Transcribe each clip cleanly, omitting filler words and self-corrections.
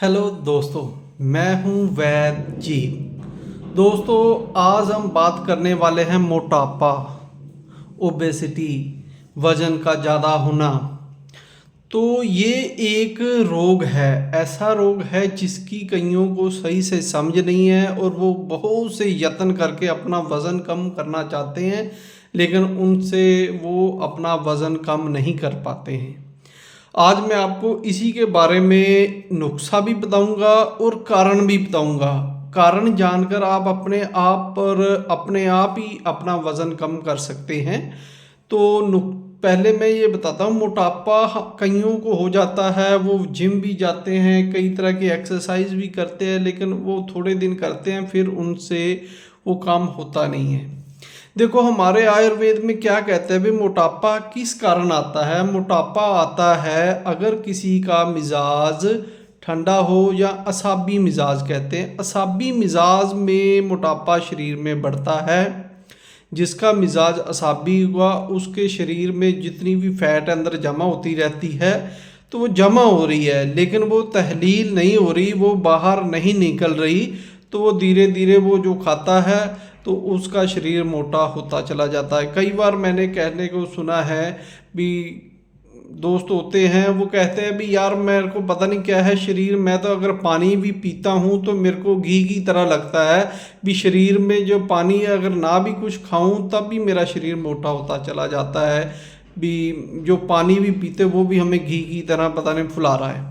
Hello दोस्तों, मैं हूं वैद जी। दोस्तों, आज हम बात करने वाले हैं मोटापा, ओबेसिटी, वज़न का ज़्यादा होना। तो ये एक रोग है, ऐसा रोग है जिसकी कईयों को सही से समझ नहीं है और वो बहुत से यत्न करके अपना वज़न कम करना चाहते हैं, लेकिन उनसे वो अपना वज़न कम नहीं कर पाते हैं। आज मैं आपको इसी के बारे में नुस्खा भी बताऊंगा और कारण भी बताऊंगा। कारण जानकर आप अपने आप ही अपना वज़न कम कर सकते हैं। तो पहले मैं ये बताता हूँ, मोटापा कईयों को हो जाता है, वो जिम भी जाते हैं, कई तरह की एक्सरसाइज भी करते हैं, लेकिन वो थोड़े दिन करते हैं फिर उनसे वो काम होता नहीं है। देखो, हमारे आयुर्वेद में क्या कहते हैं भी, मोटापा किस कारण आता है। मोटापा आता है अगर किसी का मिजाज ठंडा हो, या असाबी मिजाज कहते हैं। असाबी मिजाज में मोटापा शरीर में बढ़ता है। जिसका मिजाज असाबी हुआ उसके शरीर में जितनी भी फैट अंदर जमा होती रहती है तो वो जमा हो रही है, लेकिन वो तहलील नहीं हो रही, वो बाहर नहीं निकल रही। तो वो धीरे धीरे वो जो खाता है तो उसका शरीर मोटा होता चला जाता है। कई बार मैंने कहने को सुना है भी, दोस्त होते हैं वो कहते हैं भी यार मेरे को पता नहीं क्या है शरीर, मैं तो अगर पानी भी पीता हूँ तो मेरे को घी की तरह लगता है भी, शरीर में जो पानी अगर ना भी कुछ खाऊं तब भी मेरा शरीर मोटा होता चला जाता है भी। जो पानी भी पीते वो भी हमें घी की तरह पता नहीं फुला रहा है।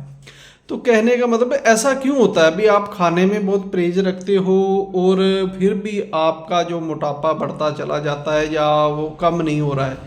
तो कहने का मतलब है, ऐसा क्यों होता है भी, आप खाने में बहुत परहेज रखते हो और फिर भी आपका जो मोटापा बढ़ता चला जाता है या वो कम नहीं हो रहा है।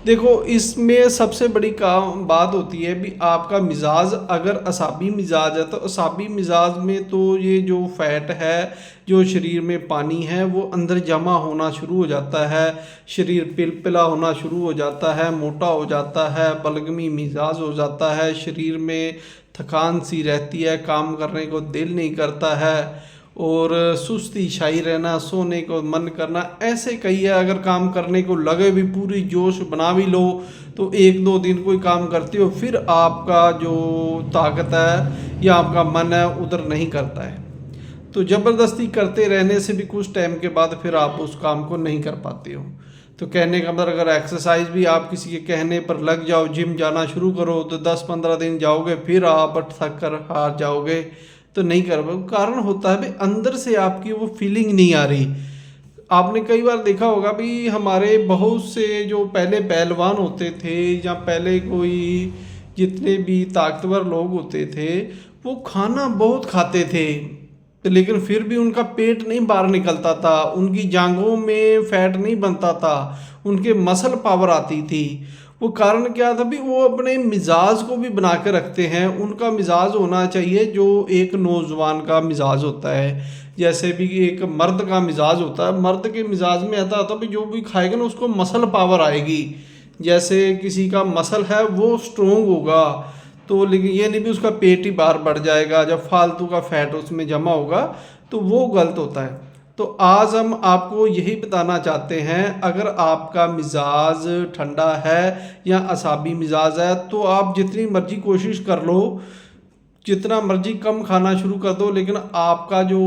देखो, इसमें सबसे बड़ी काम बात होती है भी, आपका मिजाज अगर असाबी मिजाज है तो असाबी मिजाज में तो ये जो फैट है, जो शरीर में पानी है, वो अंदर जमा होना शुरू हो जाता है। शरीर पिलपिला होना शुरू हो जाता है, मोटा हो जाता है, बलगमी मिजाज हो जाता है, शरीर में थकान सी रहती है, काम करने को दिल नहीं करता है और सुस्ती छाई रहना, सोने को मन करना, ऐसे कई है। अगर काम करने को लगे भी, पूरी जोश बना भी लो तो एक दो दिन कोई काम करते हो फिर आपका जो ताकत है या आपका मन है उधर नहीं करता है। तो ज़बरदस्ती करते रहने से भी कुछ टाइम के बाद फिर आप उस काम को नहीं कर पाते हो। तो कहने का मतलब, अगर एक्सरसाइज भी आप किसी के कहने पर लग जाओ, जिम जाना शुरू करो तो 10-15 दिन जाओगे फिर आप थक कर हार जाओगे, तो नहीं कर पाओ। कारण होता है भाई, अंदर से आपकी वो फीलिंग नहीं आ रही। आपने कई बार देखा होगा भी, हमारे बहुत से जो पहले पहलवान होते थे या पहले कोई जितने भी ताकतवर लोग होते थे, वो खाना बहुत खाते थे तो लेकिन फिर भी उनका पेट नहीं बाहर निकलता था, उनकी जांघों में फैट नहीं बनता था, उनके मसल पावर आती थी। वो कारण क्या था भी, वो अपने मिजाज को भी बना के रखते हैं। उनका मिजाज होना चाहिए जो एक नौजवान का मिजाज होता है। जैसे भी एक मर्द का मिजाज होता है, मर्द के मिजाज में ऐसा होता है भी जो भी खाएगा ना उसको मसल पावर आएगी। जैसे किसी का मसल है वो स्ट्रोंग होगा, तो लेकिन ये नहीं भी उसका पेट ही बाहर बढ़ जाएगा, जब फालतू का फैट उसमें जमा होगा तो वो गलत होता है। तो आज हम आपको यही बताना चाहते हैं, अगर आपका मिजाज ठंडा है या असाबी मिजाज है तो आप जितनी मर्जी कोशिश कर लो, जितना मर्जी कम खाना शुरू कर दो, लेकिन आपका जो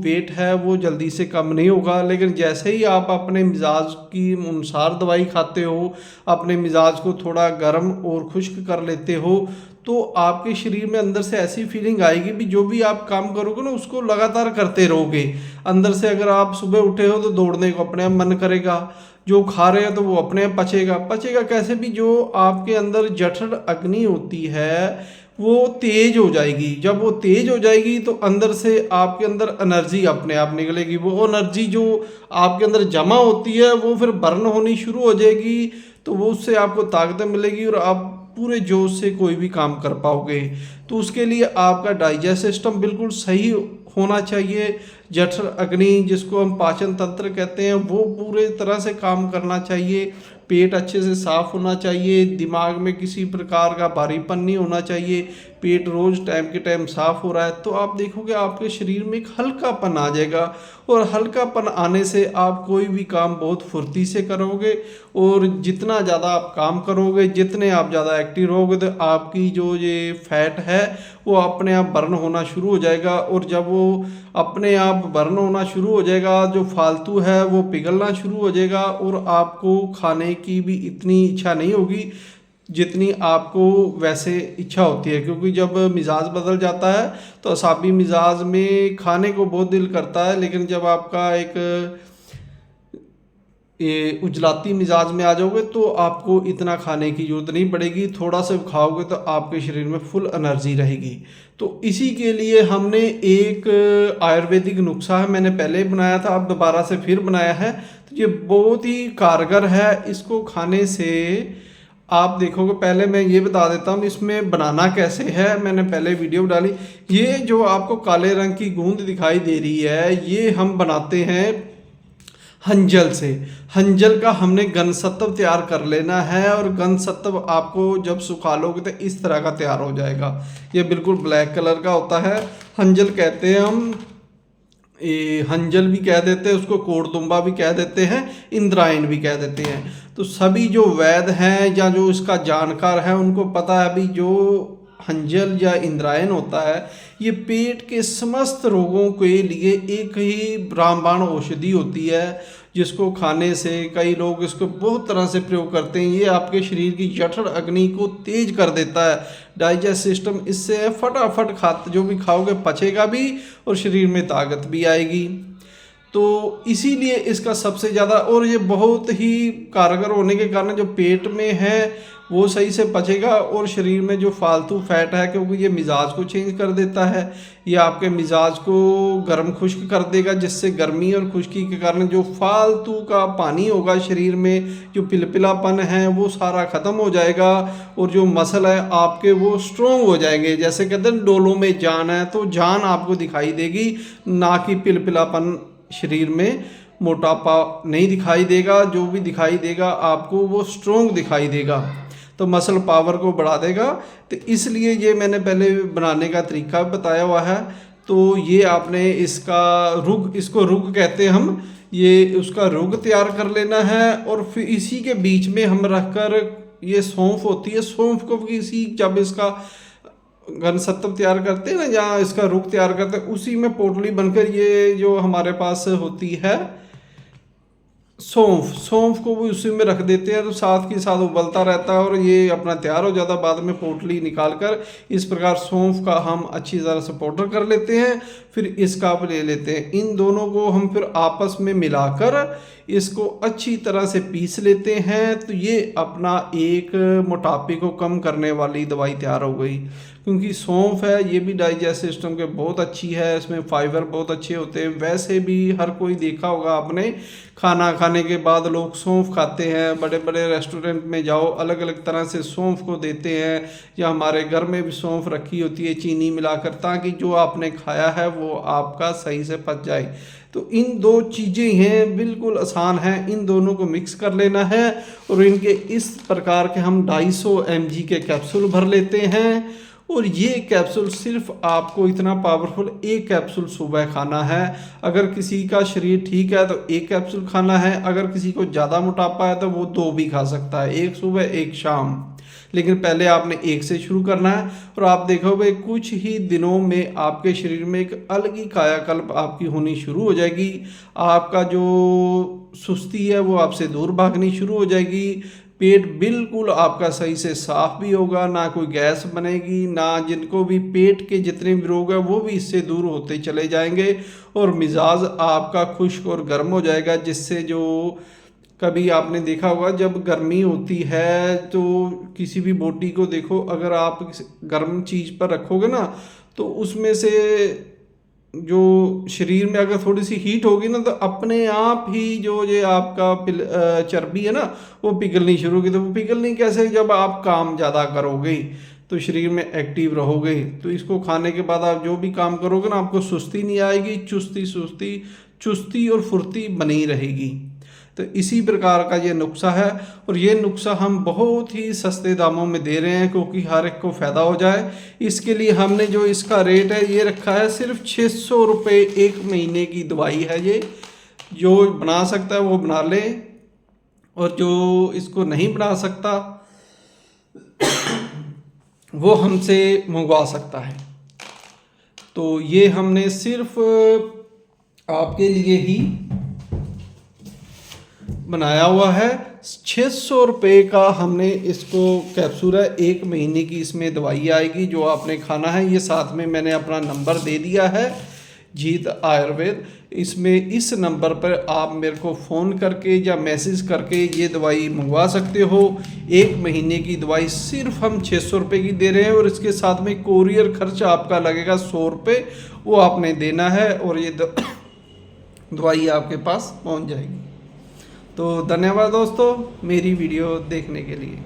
वेट है वो जल्दी से कम नहीं होगा। लेकिन जैसे ही आप अपने मिजाज की अनुसार दवाई खाते हो, अपने मिजाज को थोड़ा गर्म और खुश्क कर लेते हो, तो आपके शरीर में अंदर से ऐसी फीलिंग आएगी भी, जो भी आप काम करोगे ना उसको लगातार करते रहोगे। अंदर से अगर आप सुबह उठे हो तो दौड़ने को अपने आप मन करेगा, जो खा रहे हो तो वो अपने आप पचेगा। पचेगा कैसे भी, जो आपके अंदर जठर अग्नि होती है वो तेज हो जाएगी। जब वो तेज हो जाएगी तो अंदर से आपके अंदर एनर्जी अपने आप निकलेगी। वो एनर्जी जो आपके अंदर जमा होती है वो फिर बर्न होनी शुरू हो जाएगी, तो वो उससे आपको ताकत मिलेगी और आप पूरे जोश से कोई भी काम कर पाओगे। तो उसके लिए आपका डाइजेस्ट सिस्टम बिल्कुल सही होना चाहिए। जठर अग्नि जिसको हम पाचन तंत्र कहते हैं वो पूरे तरह से काम करना चाहिए। पेट अच्छे से साफ होना चाहिए, दिमाग में किसी प्रकार का भारीपन नहीं होना चाहिए, पेट रोज़ टाइम के टाइम साफ़ हो रहा है, तो आप देखोगे आपके शरीर में एक हल्कापन आ जाएगा। और हल्कापन आने से आप कोई भी काम बहुत फुर्ती से करोगे, और जितना ज़्यादा आप काम करोगे, जितने आप ज़्यादा एक्टिव रहोगे, तो आपकी जो ये फैट है वो अपने आप बर्न होना शुरू हो जाएगा। और जब वो अपने आप बर्न होना शुरू हो जाएगा, जो फालतू है वो पिघलना शुरू हो जाएगा, और आपको खाने की भी इतनी इच्छा नहीं होगी जितनी आपको वैसे इच्छा होती है। क्योंकि जब मिजाज बदल जाता है तो असाबी मिजाज में खाने को बहुत दिल करता है, लेकिन जब आपका एक ये उजलाती मिजाज में आ जाओगे तो आपको इतना खाने की जरूरत नहीं पड़ेगी, थोड़ा सा खाओगे तो आपके शरीर में फुल एनर्जी रहेगी। तो इसी के लिए हमने एक आयुर्वेदिक नुस्खा है, मैंने पहले बनाया था, अब दोबारा से फिर बनाया है। तो ये बहुत ही कारगर है। इसको खाने से आप देखोगे, पहले मैं ये बता देता हूँ इसमें बनाना कैसे है, मैंने पहले वीडियो डाली। ये जो आपको काले रंग की गूंद दिखाई दे रही है, ये हम बनाते हैं हंजल से। हंजल का हमने गनसत्व तैयार कर लेना है, और गनसत्व आपको जब सुखा लोगे तो इस तरह का तैयार हो जाएगा। ये बिल्कुल ब्लैक कलर का होता है, हंजल कहते हैं हम। हंजल भी कह देते हैं उसको, कोड़दुम्बा भी कह देते हैं, इंद्रायण भी कह देते हैं। तो सभी जो वैद्य हैं या जो इसका जानकार है उनको पता है, अभी जो हंजल या इंद्रायण होता है ये पेट के समस्त रोगों के लिए एक ही रामबाण औषधि होती है, जिसको खाने से कई लोग इसको बहुत तरह से प्रयोग करते हैं। ये आपके शरीर की जठर अग्नि को तेज कर देता है, डाइजेस्ट सिस्टम इससे फटाफट जो भी खाओगे पचेगा भी, और शरीर में ताकत भी आएगी। तो इसीलिए इसका सबसे ज़्यादा, और ये बहुत ही कारगर होने के कारण जो पेट में है वो सही से पचेगा, और शरीर में जो फालतू फैट है, क्योंकि ये मिजाज को चेंज कर देता है, ये आपके मिजाज को गर्म खुश्क कर देगा, जिससे गर्मी और खुश्की के कारण जो फालतू का पानी होगा शरीर में, जो पिलपिलापन है वो सारा ख़त्म हो जाएगा, और जो मसल है आपके वो स्ट्रोंग हो जाएंगे। जैसे कहते हैं डोलों में जान है, तो जान आपको दिखाई देगी, ना कि पिलपिलापन। शरीर में मोटापा नहीं दिखाई देगा, जो भी दिखाई देगा आपको वो स्ट्रोंग दिखाई देगा, तो मसल पावर को बढ़ा देगा। तो इसलिए ये मैंने पहले बनाने का तरीका बताया हुआ है। तो ये आपने इसका इसको रुग कहते हैं हम, ये उसका रुग तैयार कर लेना है, और फिर इसी के बीच में हम रखकर, ये सौंफ होती है, सौंफ को किसी जब इसका गनसत्व तैयार करते हैं ना, जहाँ इसका रुख तैयार करते हैं, उसी में पोटली बनकर ये जो हमारे पास होती है सौंफ को भी उसी में रख देते हैं, तो साथ के साथ उबलता रहता है और ये अपना तैयार हो जाता है। बाद में पोटली निकाल कर इस प्रकार सौंफ का हम अच्छी तरह से पाउडर कर लेते हैं, फिर इसका आप ले लेते हैं। इन दोनों को हम फिर आपस में मिलाकर इसको अच्छी तरह से पीस लेते हैं, तो ये अपना एक मोटापे को कम करने वाली दवाई तैयार हो गई। क्योंकि सौंफ है ये भी डाइजेस्ट सिस्टम के बहुत अच्छी है, इसमें फाइबर बहुत अच्छे होते हैं। वैसे भी हर कोई देखा होगा आपने, खाना खाने के बाद लोग सौंफ खाते हैं, बड़े बड़े रेस्टोरेंट में जाओ अलग अलग तरह से सौंफ को देते हैं, या हमारे घर में भी सौंफ रखी होती है चीनी मिलाकर, ताकि जो आपने खाया है वो आपका सही से पच जाए। तो इन दो चीज़ें हैं, बिल्कुल आसान है, इन दोनों को मिक्स कर लेना है और इनके इस प्रकार के हम 250 mg के कैप्सूल भर लेते हैं। और ये कैप्सूल सिर्फ आपको इतना पावरफुल, एक कैप्सूल सुबह खाना है। अगर किसी का शरीर ठीक है तो एक कैप्सूल खाना है, अगर किसी को ज़्यादा मोटापा है तो वो 2 भी खा सकता है, एक सुबह एक शाम। लेकिन पहले आपने एक से शुरू करना है, और आप देखोगे कुछ ही दिनों में आपके शरीर में एक अलग ही कायाकल्प आपकी होनी शुरू हो जाएगी। आपका जो सुस्ती है वो आपसे दूर भागनी शुरू हो जाएगी, पेट बिल्कुल आपका सही से साफ भी होगा, ना कोई गैस बनेगी, ना जिनको भी पेट के जितने भी रोग हैं वो भी इससे दूर होते चले जाएंगे, और मिजाज आपका खुश्क और गर्म हो जाएगा। जिससे जो कभी आपने देखा होगा जब गर्मी होती है तो किसी भी बोटी को देखो, अगर आप गर्म चीज़ पर रखोगे ना तो उसमें से जो शरीर में अगर थोड़ी सी हीट होगी ना तो अपने आप ही जो ये आपका चर्बी है ना वो पिघलनी शुरू होगी। तो वो पिघलनी कैसे, जब आप काम ज़्यादा करोगे तो शरीर में एक्टिव रहोगे, तो इसको खाने के बाद आप जो भी काम करोगे ना आपको सुस्ती नहीं आएगी, चुस्ती और फुर्ती बनी रहेगी। तो इसी प्रकार का ये नुस्खा है, और ये नुस्खा हम बहुत ही सस्ते दामों में दे रहे हैं क्योंकि हर एक को फ़ायदा हो जाए। इसके लिए हमने जो इसका रेट है ये रखा है सिर्फ 600 रुपये 1 महीने की दवाई है ये। जो बना सकता है वो बना ले, और जो इसको नहीं बना सकता वो हमसे मंगवा सकता है। तो ये हमने सिर्फ आपके लिए ही बनाया हुआ है। 600 रुपये का हमने इसको कैप्सूल है, 1 महीने की इसमें दवाई आएगी जो आपने खाना है। ये साथ में मैंने अपना नंबर दे दिया है, जीत आयुर्वेद। इसमें इस नंबर पर आप मेरे को फ़ोन करके या मैसेज करके ये दवाई मंगवा सकते हो। 1 महीने की दवाई सिर्फ हम 600 रुपये की दे रहे हैं, और इसके साथ में कोरियर खर्च आपका लगेगा 100 रुपये, वो आपने देना है और ये दवाई आपके पास पहुंच जाएगी। तो धन्यवाद दोस्तों मेरी वीडियो देखने के लिए।